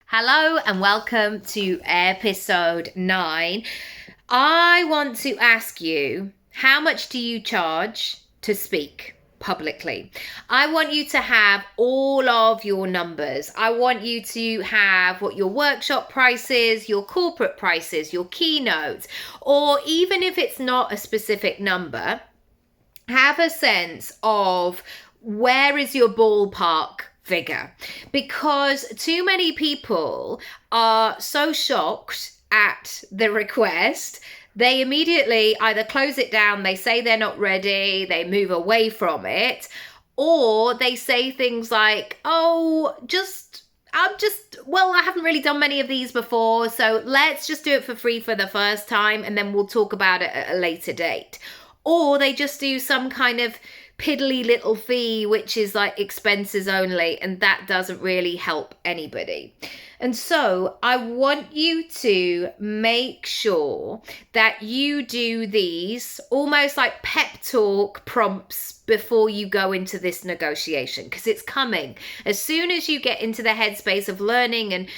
Hello and welcome to episode 9. I want to ask you, how much do you charge to speak publicly? I want you to have all of your numbers. I want you to have what your workshop price is, your corporate prices, your keynotes, or even if it's not a specific number, have a sense of where is your ballpark figure, because too many people are so shocked at the request, they immediately either close it down, they say they're not ready, they move away from it, or they say things like, I haven't really done many of these before, so let's just do it for free for the first time and then we'll talk about it at a later date. Or they just do some kind of piddly little fee, which is like expenses only, and that doesn't really help anybody. And so I want you to make sure that you do these almost like pep talk prompts before you go into this negotiation, because it's coming. As soon as you get into the headspace of learning and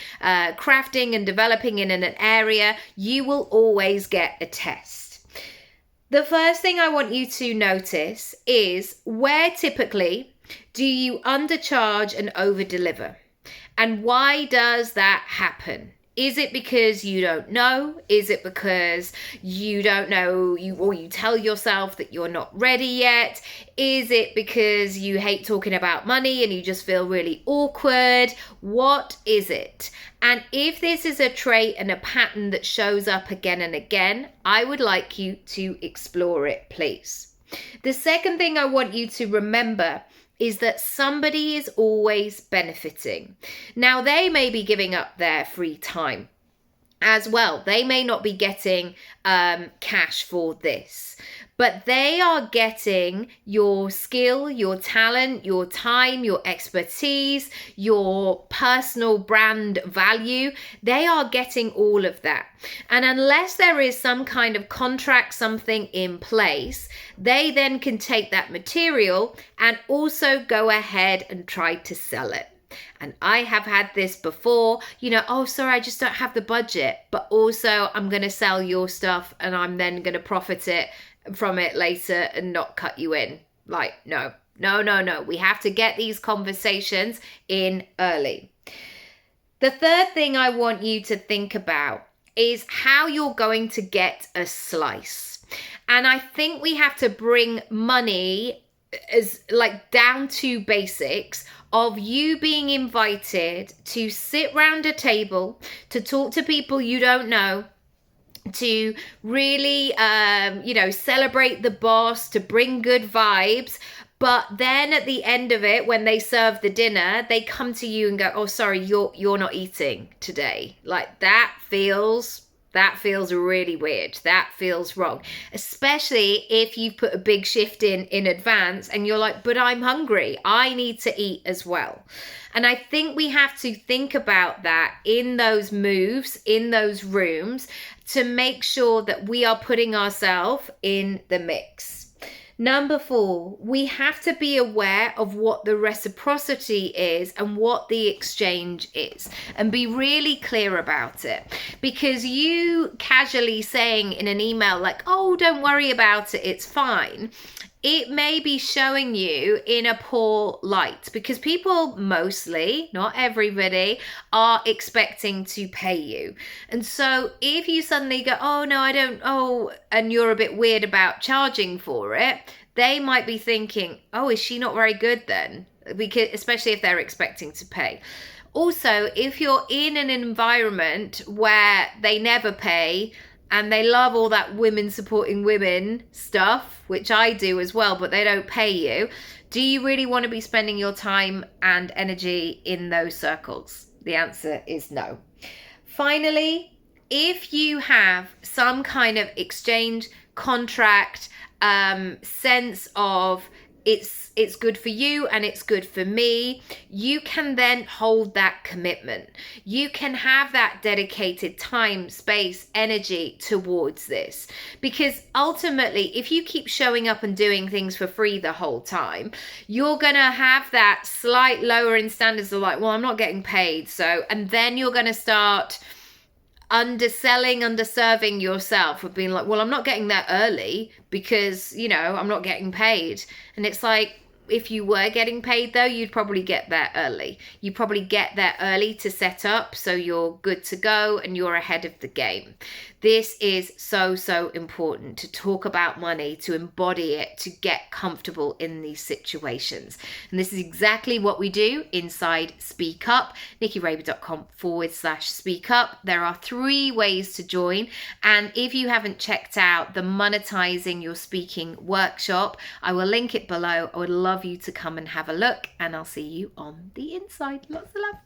crafting and developing in an area, you will always get a test. The first thing I want you to notice is, where typically do you undercharge and overdeliver? And why does that happen? Is it because you don't know? Is it because you don't know, or you tell yourself that you're not ready yet? Is it because you hate talking about money and you just feel really awkward? What is it? And if this is a trait and a pattern that shows up again and again, I would like you to explore it, please. The second thing I want you to remember is that somebody is always benefiting. Now, they may be giving up their free time as well. They may not be getting cash for this, but they are getting your skill, your talent, your time, your expertise, your personal brand value. They are getting all of that. And unless there is some kind of contract, something in place, they then can take that material and also go ahead and try to sell it. And I have had this before, oh, sorry, I just don't have the budget, but also I'm going to sell your stuff and I'm then going to profit from it later and not cut you in. Like, no. We have to get these conversations in early. The third thing I want you to think about is how you're going to get a slice. And I think we have to bring money as like down to basics of you being invited to sit round a table, to talk to people you don't know, to really, celebrate the boss, to bring good vibes. But then at the end of it, when they serve the dinner, they come to you and go, oh, sorry, you're not eating today. Like, that feels really weird. That feels wrong, especially if you put a big shift in advance and you're like, but I'm hungry, I need to eat as well. And I think we have to think about that in those moves, in those rooms, to make sure that we are putting ourselves in the mix. Number 4, we have to be aware of what the reciprocity is and what the exchange is, and be really clear about it. Because you casually saying in an email like, oh, don't worry about it, it's fine, it may be showing you in a poor light, because people mostly, not everybody, are expecting to pay you. And so if you suddenly go, oh no, I don't, and you're a bit weird about charging for it, they might be thinking, oh, is she not very good then? Because especially if they're expecting to pay. Also, if you're in an environment where they never pay, and they love all that women supporting women stuff, which I do as well, but they don't pay you, do you really want to be spending your time and energy in those circles? The answer is no. Finally, if you have some kind of exchange, contract, sense of it's good for you and it's good for me, you can then hold that commitment. You can have that dedicated time, space, energy towards this. Because ultimately, if you keep showing up and doing things for free the whole time, you're going to have that slight lowering standards of like, well, I'm not getting paid. So, and then you're going to start underselling, underserving yourself of being like, well, I'm not getting there early because, you know, I'm not getting paid. And it's like, if you were getting paid though, you'd probably get there early. You probably get there early to set up so you're good to go and you're ahead of the game. This is so, so important to talk about money, to embody it, to get comfortable in these situations. And this is exactly what we do inside Speak Up, nickyraby.com/speak up. There are 3 ways to join. And if you haven't checked out the Monetizing Your Speaking workshop, I will link it below. I would love you to come and have a look, and I'll see you on the inside. Lots of love.